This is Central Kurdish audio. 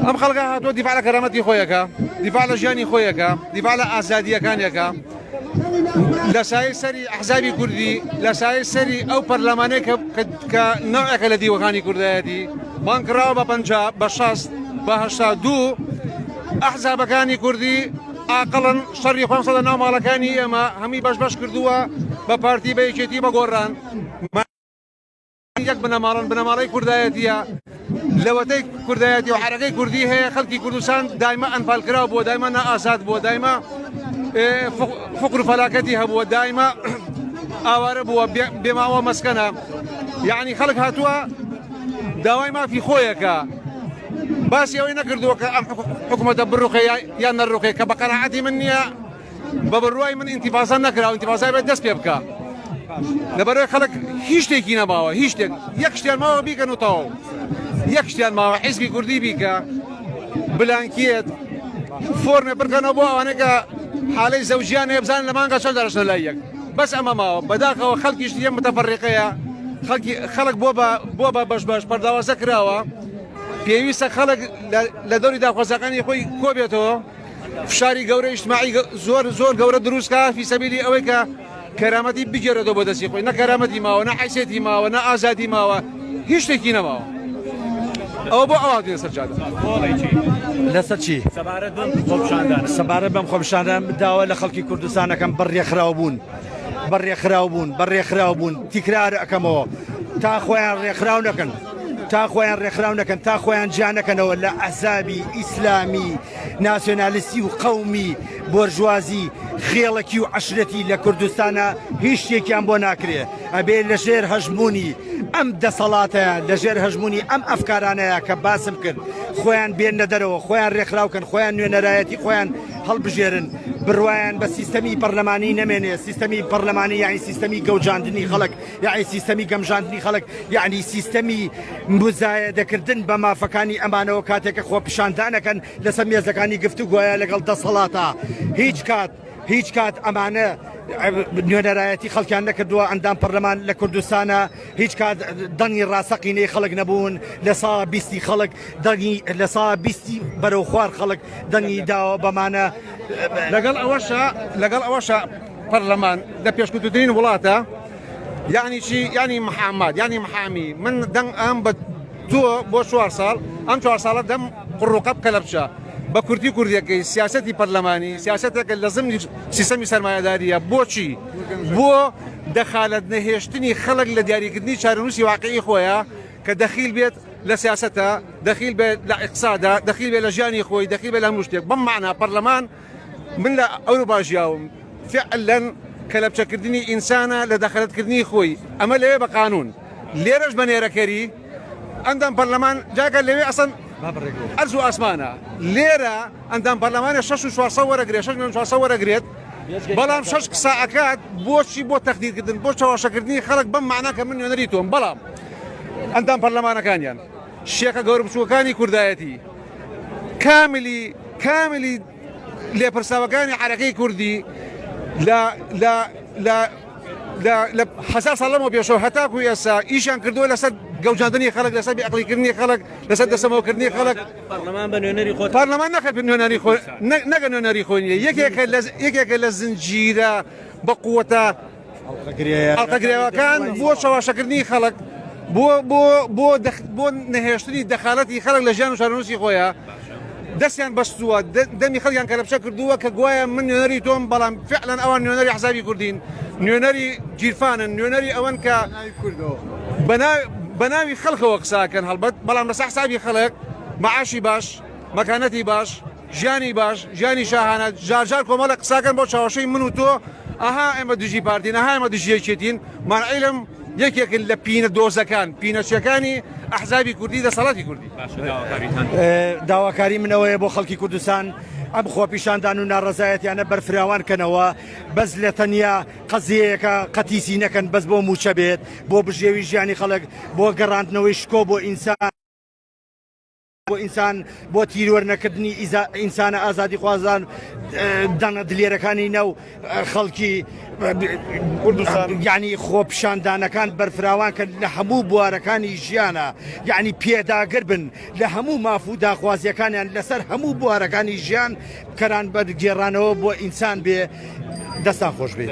ئەم خەڵکە هاتووە دیفاع لە کەرامەتی خۆیەکە، دیفاع لە ژیانی خۆیەکە، دیفاع لە ئازادیەکانیەکە، لە سایە سەری ئەحزابی کوردی، لە سایە سەری ئەو پەرلەمانەی کە نەوعێکە لە دیوەکانی کوردایەتی بانکراوە بە 50 بە 60 بە 82 ئەحزابەکانی کوردی ئاقڵن شەڕی خۆیان سەدە ناو ماڵەکانی ئێمە هەمی بەش کردووە بە پارتی بە یەکێتی بە گۆڕان یەک بنەماڵەی کوردایەتیە لەوەتەی کوردایەتی و حرەکەی کوردی هەیە خەڵکی کوردستان دایمە ئەنفالکراو بووە دایمە نەئازاد بووە دایمە فقر و فەلاکەتی هەبووە دایمە ئاوارە بووە بێماوە مەسکەنە یعنی خەڵک هاتووە داوای مافی خۆیەکە باسی ئەوەی نەکردووە کە ئەم حکوومەتە بڕوخێ یان نەڕوخێ کە بە قەناعەتی من نییە بە بڕوای من ئینتیفازە نەکراوە ئینتیفازای بێت دەست پێ بکە لەبەرەوەی خەڵک هیچ شتێکی نەماوە هیچ شتێک یەک شتیان ماوە بیکەن و تەواو یەک شتیان ماوە حیزبی کوردی بیکە بلانکیت فۆرمێ بڕکەنەوە بۆ ئەوانەی کە حالەی زەوجیان هەیە بزانن لە مانگە چەند دەڕۆشنە لای یەک بەس ئەمە ماوە بەداخەوە خەڵکیش یەک متەفەڕقەیە خەڵک بۆ بە بەش پەرداوازە کراوە پێویستە خەڵک لە دەوری داخوازەکانی خۆی کۆبێتەوە فشاری گەورە ئیجتیماعی زۆر گەورە دروستکە فی سەبیلی ئەوەی کە کەرامەتی بگێڕێتەوە بۆ دەستی خۆی نە کەرامەتی ماوە نە حیسێتی ماوە نە ئازادی ماوە هیچ شتێکی نەماوە ئەوە بۆ ئەوە لەسەر جادە لەسەر چی سەبارەت بەم خۆپیشاندان داوا لە خەڵکی کوردستانەکەم بەڕێکخراو بوون تیکرار ئەەکەمەوە تا خۆیان ڕێکخراو نەکەن تا خۆیان جیان نەکەنەوە لە ئەحزابی ئیسلامی ناسیۆنالیستی و قەومی بۆرژوازی خێڵەکی و عەشرەتی لە کوردستانە هیچ شتێکیان بۆ ناکرێ ئەبێ لەژێر هەژمونی ئەم دەسەڵاتەیە لەژێر هەژمونی ئەم ئەفکارانەیە کە باسم کرد خۆیان بێنە دەرەوە خۆیان ڕێکخراوکەن خۆیان نوێنەرایەتی خۆیان هەڵبژێرن بڕوایان بە سیستەمی پەرلەمانی نەمێنێ سیستەمی پەرلەمانی یعنی سیستەمی گەوجاندنی خەڵک یعنی سیستەمی گەمژاندنی خەڵک یعنی سیستەمی مزایەدەکردن بە مافەکانی ئەمانەوە کاتێکە خۆپیشاندانەکەن لەسەر مێزەکانی گفتوگۆیە لەگەڵ دەسەڵاتە هیچ کات ئەمانە نوێنەرایەتی خەڵکیان نەکردووە ئەندام پەرلەمان لە کوردستانە هیچ کات دەنگی ڕاستەقینەی خەڵک نەبوون لە ساڵ 20 خەڵک دەنگی لە ساڵ 20 بەرەو خوار خەڵک دەنگی داوە بەمانە لەگەڵ ئەوەشە پەرلەمان لە پێشکەوتووترین وڵاتە یعنی چی یعنی محەممەد یعنی محامی من دەنگ ئەم بە تۆ بۆ 4 ساڵ ئەم 4 ساڵە دەم قڕوقە بکە لە بچە بە کوردیەکەی سیاسەتی پەرلەمانی سیاسەتێکە لە زمانی سیستەمی سەرمایەداریە بۆچی بۆ دەخالەت نەهێشتنی خەڵک لە دیاریکردنی چارەنووسی واقعی خۆیە کە دەخیل بێت لە سیاسەتە دەخیل بێت لە ئیقتصادە دەخیل بێت لە ژیانی خۆی دەخیل بێت لە هەموو شتێک بەم معنە پەرلەمان من لە ئەوروپا ژیاوم فعلا کە لە بچەکردنی ئینسانە لە دەخەلەتکردنی خۆی ئەمە لەوێ بە قانون لێرەش بە نێرەکەری ئەندام پەرلەمان جاکە لەوێ ئەسەن ئەرز و ئاسمانە لێرە ئەندام پەرلەمانە 6,400 وەرەگرێت 6,400 وەرەگرێت بەڵام 6 قساعەکات بۆچی بۆ تەخدیرکردن بۆ چاوەشەکردنی خەڵک بەم معنە کە من نوێنەری تۆم بەڵام ئەندام پەرلەمانەکانیان شێخە گەورە بچووەکانی کوردایەتی کاملی لێپرساوەکانی حرەکەی کوردی لە 1000 ساڵ لەمەوە پێشەوە هەتاکو ئێستا ئیشیان کردووە لەسەر گەوجاندنی خەڵک لەسەر بێعقلیکردنی خەڵک لەسەر دەسەمەوەکردنی خەڵک پەرلەمان نەکرد نەگە نوێنەری خۆی نیە یەکێکە لە زنجیرە بە قووەتە ئەڵقەگرێوەکان بۆ چاوەشەکردنی خەڵک بۆ نەهێشتنی دەخالەتی خەڵک لە ژیان و چارەنووسی خۆیە دەستیان بەستووە دەمی خەڵیان کەرەپشە کردووە کە گوایە من نوێنەری تۆم بەڵام فعلەن ئەوان نوێنەری حەزابی کوردین نوێنەری گیرفانن نوێنەری ئەوەن کە بەناوی خەڵکەوە قساکەن هەڵبەت بەڵام لەسەر حسابی خەڵک مەعاشی باش مەکانەتی باش ژیانی باش ژیانی شاهانە جارجار کۆمەڵە قساکەن بۆ چاوەشەی من و تۆ ئەها ئێمە دژی پارتین ئەها ئێمە دژی یەکێتین مانعیلم یەکێکن لە پینە دۆزەکان پینەچەکانی ئەحزابی کوردی دەسەڵاتی کوردی داواکاری منەوەیە بۆ خەڵکی کوردستان ئەم خۆپیشاندان و ناڕەزایەتیانە بەرفراوانکەنەوە بەس لە تەنیا قەزیەیەکە قەتیسی نەکەن بەس بۆ موچە بێت بۆ بژێوی ژیانی خەڵک بۆ گەڕاندنەوەی شکۆ بۆ ئینسان بۆ ئینسان بۆ تیرۆرنەکردنی ئینسانە ئازادی خوازان دەنە دلێرەکانی نەو خەڵکی یعنی خۆپیشاندانەکان بەرفراوان کە لە هەموو بوارەکانی ژیانە یعنی پێداگر بن لە هەموو مافوو داخوازیەکانیان لەسەر هەموو بوارەکانی ژیان کەران بەرگێڕانەوە بۆ ئینسان بێ دەستان خۆش بێت.